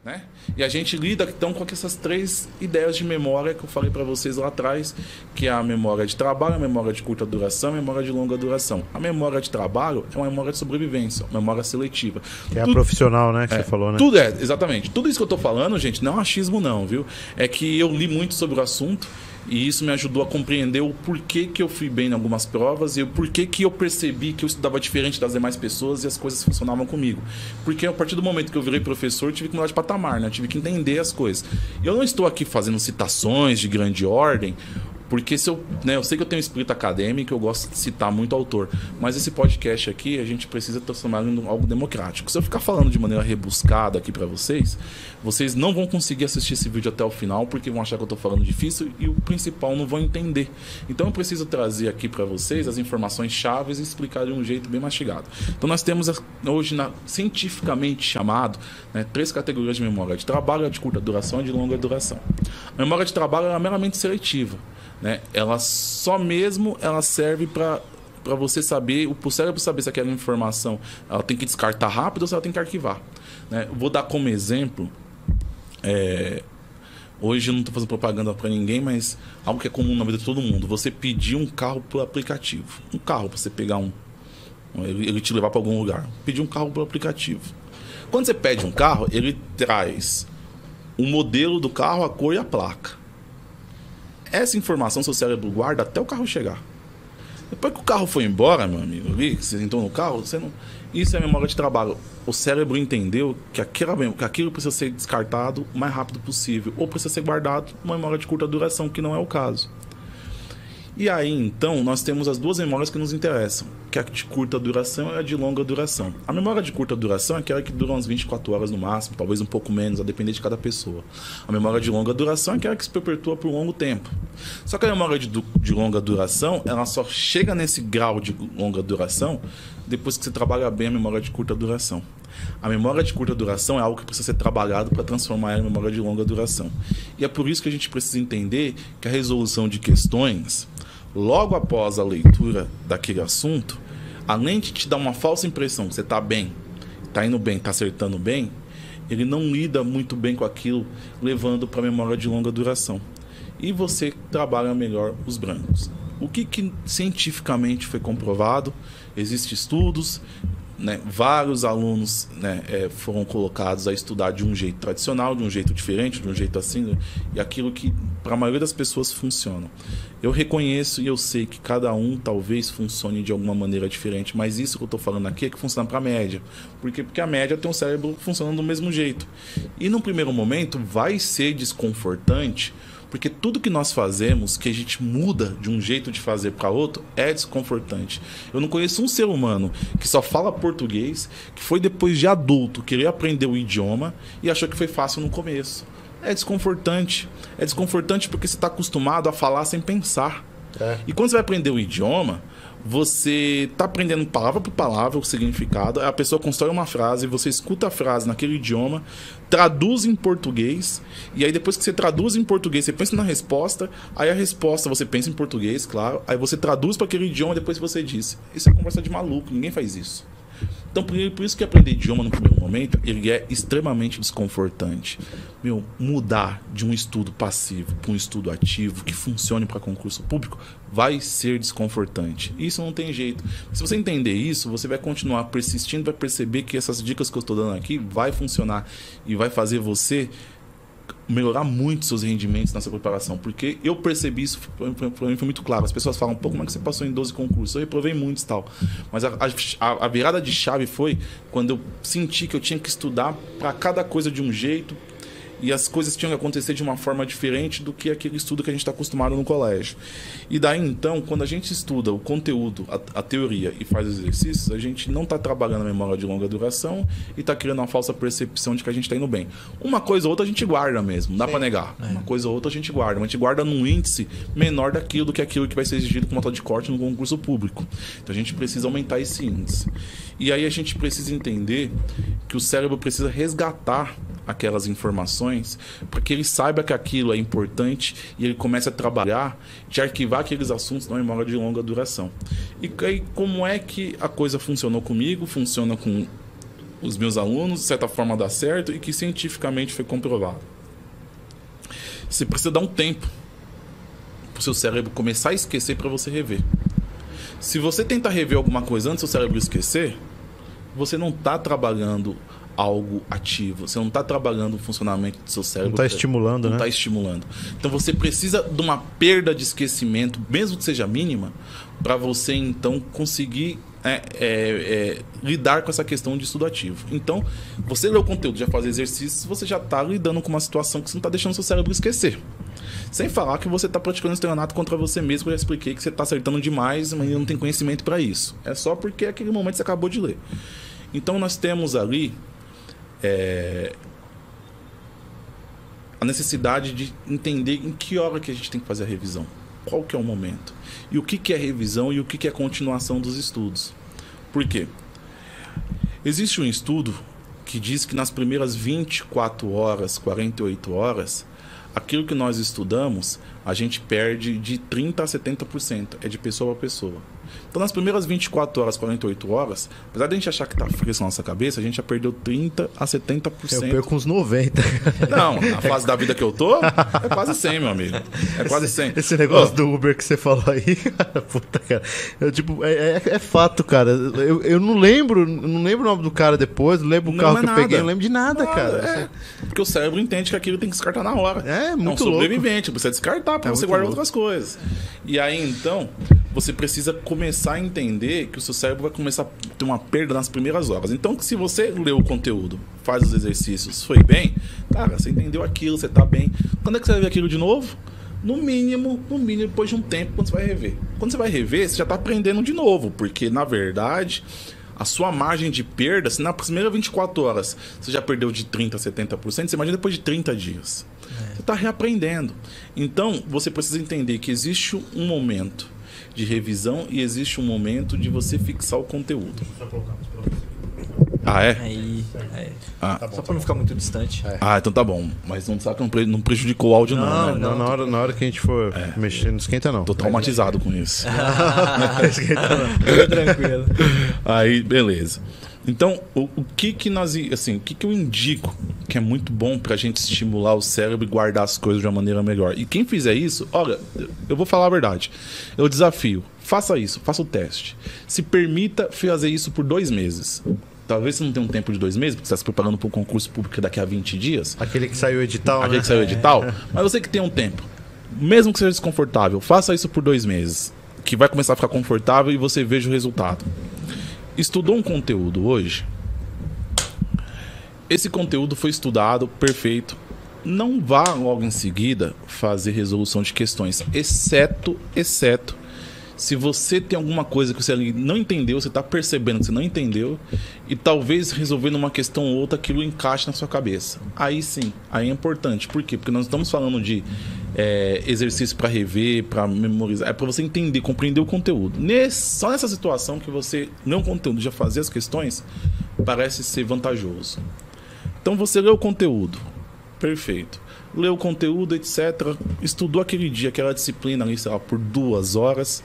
né? E a gente lida então com essas 3 ideias de memória que eu falei para vocês lá atrás, que é a memória de trabalho, a memória de curta duração e a memória de longa duração. A memória de trabalho é uma memória de sobrevivência, uma memória seletiva. Que é a profissional, né, que você falou, né? Tudo exatamente. Tudo isso que eu tô falando, gente, não é achismo não, viu? É que eu li muito sobre o assunto e isso me ajudou a compreender o porquê que eu fui bem em algumas provas e o porquê que eu percebi que eu estudava diferente das demais pessoas e as coisas funcionavam comigo. Porque a partir do momento que eu virei professor, eu tive que mudar de patamar, né? Eu tive que entender as coisas. Eu não estou aqui fazendo citações de grande ordem, porque eu sei que eu tenho um espírito acadêmico, eu gosto de citar muito autor, mas esse podcast aqui a gente precisa transformar em algo democrático. Se eu ficar falando de maneira rebuscada aqui para vocês não vão conseguir assistir esse vídeo até o final, porque vão achar que eu estou falando difícil e o principal não vão entender. Então eu preciso trazer aqui para vocês as informações chaves e explicar de um jeito bem mastigado. Então nós temos hoje, cientificamente chamado, né, 3 categorias de memória: de trabalho, de curta duração e de longa duração. A memória de trabalho é meramente seletiva, né? Ela serve para você saber, o cérebro saber se aquela informação ela tem que descartar rápido ou se ela tem que arquivar, né? Vou dar como exemplo, hoje eu não estou fazendo propaganda para ninguém, mas algo que é comum na vida de todo mundo: você pedir um carro por aplicativo. Um carro para você pegar ele te levar para algum lugar. Pedir um carro por aplicativo. Quando você pede um carro, ele traz o modelo do carro, a cor e a placa. Essa informação seu cérebro guarda até o carro chegar. Depois que o carro foi embora, meu amigo, você entrou no carro, isso é memória de trabalho. O cérebro entendeu que aquilo precisa ser descartado o mais rápido possível, ou precisa ser guardado uma memória de curta duração, que não é o caso. E aí, então, nós temos as 2 memórias que nos interessam, que é a de curta duração e a de longa duração. A memória de curta duração é aquela que dura umas 24 horas no máximo, talvez um pouco menos, a depender de cada pessoa. A memória de longa duração é aquela que se perpetua por um longo tempo. Só que a memória de longa duração, ela só chega nesse grau de longa duração depois que você trabalha bem a memória de curta duração. A memória de curta duração é algo que precisa ser trabalhado para transformar ela em memória de longa duração. E é por isso que a gente precisa entender que a resolução de questões, logo após a leitura daquele assunto, além de te dar uma falsa impressão que você está bem, está indo bem, está acertando bem, ele não lida muito bem com aquilo, levando para a memória de longa duração. E você trabalha melhor os brancos. O que cientificamente foi comprovado? Existem estudos, né, vários alunos, né, foram colocados a estudar de um jeito tradicional, de um jeito diferente, de um jeito assim, e aquilo que para a maioria das pessoas funciona. Eu reconheço e eu sei que cada um talvez funcione de alguma maneira diferente, mas isso que eu estou falando aqui é que funciona para a média. Por quê? Porque a média tem um cérebro funcionando do mesmo jeito. E no primeiro momento vai ser desconfortante, porque tudo que nós fazemos, que a gente muda de um jeito de fazer para outro, é desconfortante. Eu não conheço um ser humano que só fala português, que foi depois de adulto querer aprender o idioma e achou que foi fácil no começo. É desconfortante. É desconfortante porque você está acostumado a falar sem pensar. E quando você vai aprender o idioma, você está aprendendo palavra por palavra o significado, a pessoa constrói uma frase, você escuta a frase naquele idioma, traduz em português, e aí depois que você traduz em português, você pensa na resposta, aí a resposta você pensa em português, claro, aí você traduz para aquele idioma e depois você diz. Isso é conversa de maluco, ninguém faz isso. Então, por isso que aprender idioma no primeiro momento, ele é extremamente desconfortante. Mudar de um estudo passivo para um estudo ativo, que funcione para concurso público, vai ser desconfortante. Isso não tem jeito. Se você entender isso, você vai continuar persistindo, vai perceber que essas dicas que eu estou dando aqui vai funcionar e vai fazer você melhorar muito seus rendimentos nessa preparação, porque eu percebi isso, para mim foi muito claro. As pessoas falam, pô, como é que você passou em 12 concursos? Eu reprovei muitos e tal, mas a virada de chave foi quando eu senti que eu tinha que estudar para cada coisa de um jeito, e as coisas tinham que acontecer de uma forma diferente do que aquele estudo que a gente está acostumado no colégio. E daí, então, quando a gente estuda o conteúdo, a teoria e faz os exercícios, a gente não está trabalhando a memória de longa duração e está criando uma falsa percepção de que a gente está indo bem. Uma coisa ou outra a gente guarda mesmo, não dá para negar. Uma coisa ou outra a gente guarda, mas a gente guarda num índice menor do que aquilo que vai ser exigido com nota de corte no concurso público. Então a gente precisa aumentar esse índice. E aí a gente precisa entender que o cérebro precisa resgatar aquelas informações para que ele saiba que aquilo é importante e ele comece a trabalhar de arquivar aqueles assuntos na memória de longa duração. E aí, como é que a coisa funcionou comigo, funciona com os meus alunos, de certa forma dá certo e que cientificamente foi comprovado. Você precisa dar um tempo para o seu cérebro começar a esquecer para você rever. Se você tentar rever alguma coisa antes do seu cérebro esquecer, você não está trabalhando algo ativo. Você não está trabalhando o funcionamento do seu cérebro. Não está estimulando, né? Não está estimulando. Então você precisa de uma perda de esquecimento, mesmo que seja mínima, para você então conseguir lidar com essa questão de estudo ativo. Então, você lê o conteúdo, já faz exercícios, você já está lidando com uma situação que você não está deixando o seu cérebro esquecer. Sem falar que você está praticando estelionato contra você mesmo. Eu já expliquei que você está acertando demais, mas não tem conhecimento para isso. É só porque aquele momento você acabou de ler. Então nós temos ali a necessidade de entender em que hora que a gente tem que fazer a revisão. Qual que é o momento? E o que é revisão e o que é continuação dos estudos. Por quê? Existe um estudo que diz que nas primeiras 24 horas, 48 horas, aquilo que nós estudamos, a gente perde de 30% a 70%. É de pessoa a pessoa. Então, nas primeiras 24 horas, 48 horas, apesar de a gente achar que está fresco na nossa cabeça, a gente já perdeu 30% a 70%. Eu perco uns 90%. Não, na fase da vida que eu tô, é quase 100, meu amigo. É quase 100. Esse negócio do Uber que você falou aí, cara, puta, cara. É fato, cara. Eu não lembro o nome do cara depois, não lembro o carro que eu peguei, não lembro de nada, cara. Porque o cérebro entende que aquilo tem que descartar na hora. É, muito louco. É um sobrevivente, precisa descartar para você guardar outras coisas. E aí, então, você precisa começar a entender que o seu cérebro vai começar a ter uma perda nas primeiras horas. Então, se você leu o conteúdo, faz os exercícios, foi bem, cara, você entendeu aquilo, você tá bem. Quando é que você vai ver aquilo de novo? No mínimo, depois de um tempo, quando você vai rever. Quando você vai rever, você já tá aprendendo de novo, porque, na verdade, a sua margem de perda, se nas primeiras 24 horas você já perdeu de 30% a 70%, você imagina depois de 30 dias. Você está reaprendendo. Então, você precisa entender que existe um momento de revisão e existe um momento de você fixar o conteúdo. Ah, é? Aí. Tá Só para não ficar muito distante. Ah, então tá bom. Mas não sabe que não prejudicou o áudio, não, né? Não, na hora que a gente for mexer, não esquenta, não. Tô traumatizado com isso. Não esquenta, não. Fica tranquilo. Aí, beleza. Então, o que eu indico que é muito bom pra gente estimular o cérebro e guardar as coisas de uma maneira melhor? E quem fizer isso, olha, eu vou falar a verdade. Eu desafio, faça isso, faça o teste. Se permita fazer isso por 2 meses. Talvez você não tenha um tempo de 2 meses, porque você está se preparando para um concurso público daqui a 20 dias. Aquele que saiu o edital, Aquele que saiu o edital. Mas você que tem um tempo, mesmo que seja desconfortável, faça isso por 2 meses. Que vai começar a ficar confortável e você veja o resultado. Estudou um conteúdo hoje? Esse conteúdo foi estudado, perfeito. Não vá logo em seguida fazer resolução de questões, exceto se você tem alguma coisa que você ali não entendeu, você está percebendo que você não entendeu, e talvez resolvendo uma questão ou outra, aquilo encaixe na sua cabeça. Aí sim, aí é importante. Por quê? Porque nós estamos falando de exercício para rever, para memorizar. É para você entender, compreender o conteúdo. Só nessa situação que você lê um conteúdo e já fazer as questões, parece ser vantajoso. Então você lê o conteúdo, perfeito. Leu o conteúdo, etc. Estudou aquele dia, aquela disciplina ali, sei lá, por 2 horas,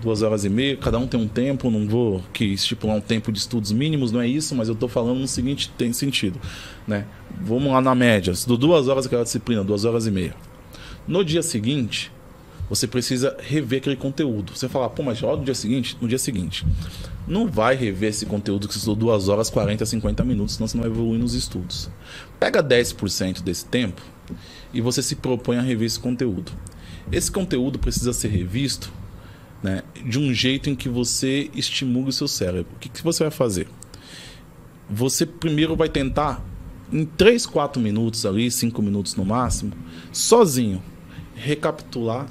2 horas e meia. Cada um tem um tempo, não vou estipular um tempo de estudos mínimos, não é isso, mas eu estou falando no seguinte sentido, né? Vamos lá na média, estudou 2 horas aquela disciplina, 2 horas e meia. No dia seguinte, você precisa rever aquele conteúdo. Você fala, pô, mas já no dia seguinte? No dia seguinte. Não vai rever esse conteúdo que você estudou 2 horas, 40, 50 minutos, senão você não vai evoluir nos estudos. Pega 10% desse tempo e você se propõe a rever esse conteúdo. Esse conteúdo precisa ser revisto, né, de um jeito em que você estimule o seu cérebro. O que você vai fazer? Você primeiro vai tentar, em 3, 4 minutos ali, 5 minutos no máximo, sozinho, recapitular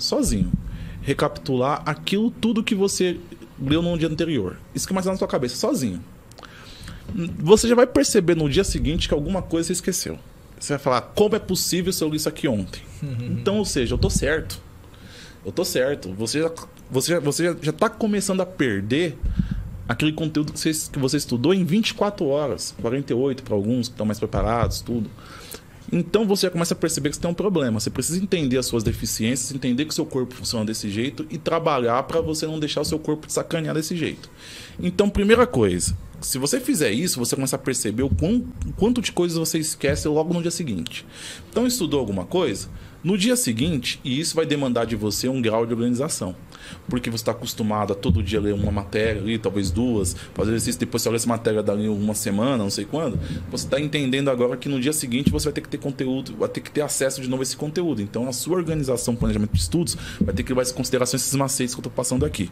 aquilo tudo que você leu no dia anterior. Esquematizar na sua cabeça, sozinho. Você já vai perceber no dia seguinte que alguma coisa você esqueceu. Você vai falar, como é possível se eu li isso aqui ontem? Então, ou seja, eu tô certo. Você já está começando a perder aquele conteúdo que você estudou em 24 horas, 48 para alguns que estão mais preparados, tudo. Então você já começa a perceber que você tem um problema. Você precisa entender as suas deficiências, entender que o seu corpo funciona desse jeito e trabalhar para você não deixar o seu corpo te sacanear desse jeito. Então, primeira coisa, se você fizer isso, você começa a perceber o quanto de coisas você esquece logo no dia seguinte. Então, estudou alguma coisa? No dia seguinte, e isso vai demandar de você um grau de organização. Porque você está acostumado a todo dia ler uma matéria ali, talvez duas, fazer exercício, depois você olha essa matéria dali uma semana, não sei quando. Você está entendendo agora que no dia seguinte você vai ter que ter conteúdo, vai ter que ter acesso de novo a esse conteúdo. Então a sua organização, planejamento de estudos, vai ter que levar em consideração esses macetes que eu estou passando aqui.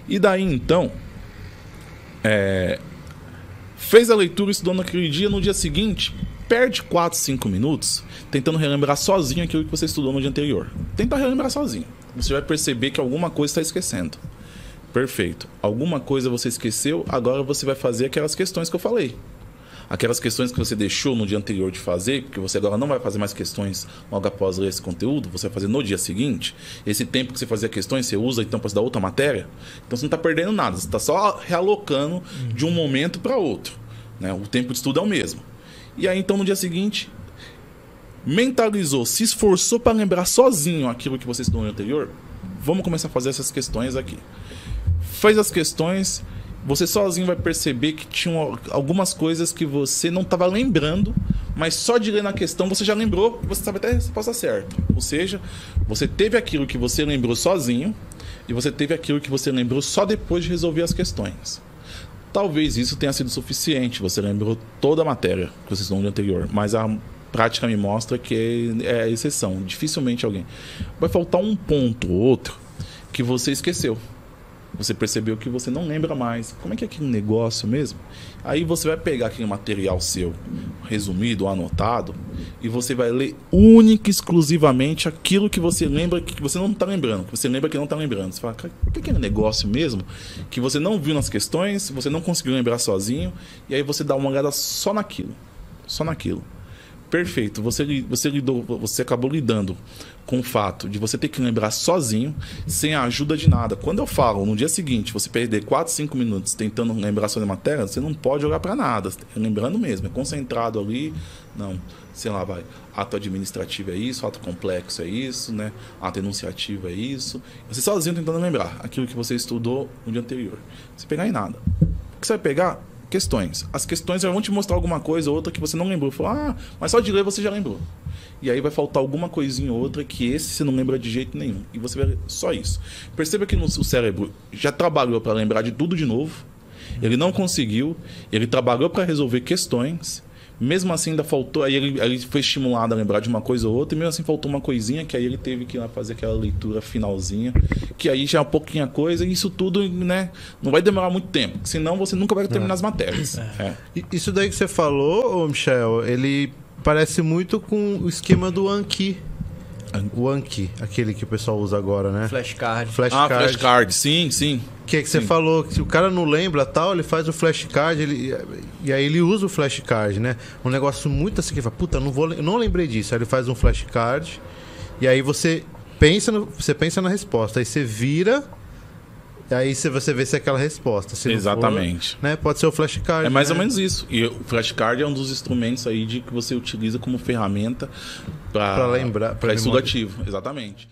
E daí então, fez a leitura, estudou naquele dia, no dia seguinte, perde 4, 5 minutos tentando relembrar sozinho aquilo que você estudou no dia anterior. Tenta relembrar sozinho. Você vai perceber que alguma coisa está esquecendo. Perfeito. Alguma coisa você esqueceu, agora você vai fazer aquelas questões que eu falei. Aquelas questões que você deixou no dia anterior de fazer, porque você agora não vai fazer mais questões logo após ler esse conteúdo, você vai fazer no dia seguinte. Esse tempo que você fazia questões, você usa então para estudar outra matéria. Então você não está perdendo nada, você está só realocando de um momento para outro, né? O tempo de estudo é o mesmo. E aí então no dia seguinte, mentalizou, se esforçou para lembrar sozinho aquilo que você estudou no anterior, vamos começar a fazer essas questões aqui. Fez as questões, você sozinho vai perceber que tinham algumas coisas que você não estava lembrando, mas só de ler na questão você já lembrou e você sabe até a resposta certa. Ou seja, você teve aquilo que você lembrou sozinho e você teve aquilo que você lembrou só depois de resolver as questões. Talvez isso tenha sido suficiente, você lembrou toda a matéria que você estudou no dia anterior, mas a prática me mostra que é a exceção. Dificilmente alguém. Vai faltar um ponto ou outro que você esqueceu. Você percebeu que você não lembra mais. Como é que é aquele negócio mesmo? Aí você vai pegar aquele material seu, resumido ou anotado, e você vai ler única e exclusivamente aquilo que você lembra que você não está lembrando. Que você lembra que não está lembrando. Você fala, cara, o que é aquele negócio mesmo? Que você não viu nas questões, você não conseguiu lembrar sozinho, e aí você dá uma olhada só naquilo. Só naquilo. Perfeito, você acabou lidando com o fato de você ter que lembrar sozinho, sem a ajuda de nada. Quando eu falo, no dia seguinte, você perder 4, 5 minutos tentando lembrar sobre a matéria, você não pode olhar para nada, lembrando mesmo, é concentrado ali, não, sei lá, vai, ato administrativo é isso, ato complexo é isso, né? Ato enunciativo é isso, você sozinho tentando lembrar aquilo que você estudou no dia anterior, você pegar em nada. O que você vai pegar? Questões. As questões vão te mostrar alguma coisa ou outra que você não lembrou. Fala, mas só de ler você já lembrou. E aí vai faltar alguma coisinha ou outra que esse você não lembra de jeito nenhum. E você vai ler só isso. Perceba que o cérebro já trabalhou para lembrar de tudo de novo. Ele não conseguiu. Ele trabalhou para resolver questões. Mesmo assim ainda faltou. Aí ele foi estimulado a lembrar de uma coisa ou outra. E mesmo assim faltou uma coisinha que aí ele teve que ir lá fazer aquela leitura finalzinha. Que aí já é uma pouquinha coisa. E isso tudo, né, não vai demorar muito tempo. Senão você nunca vai terminar as matérias. Isso daí que você falou, Michel, ele parece muito com o esquema do Anki. O Anki, aquele que o pessoal usa agora, né? Flashcard. Flashcard, sim, sim. Que você falou que se o cara não lembra tal, ele faz o flashcard, e aí ele usa o flashcard, né? Um negócio muito assim que fala, puta, eu não lembrei disso. Aí ele faz um flashcard, e aí você pensa na resposta, aí você vira, e aí você vê se é aquela resposta. Se exatamente. For, né? Pode ser o flashcard. É mais ou menos isso. E o flashcard é um dos instrumentos aí que você utiliza como ferramenta para estudativo. Exatamente.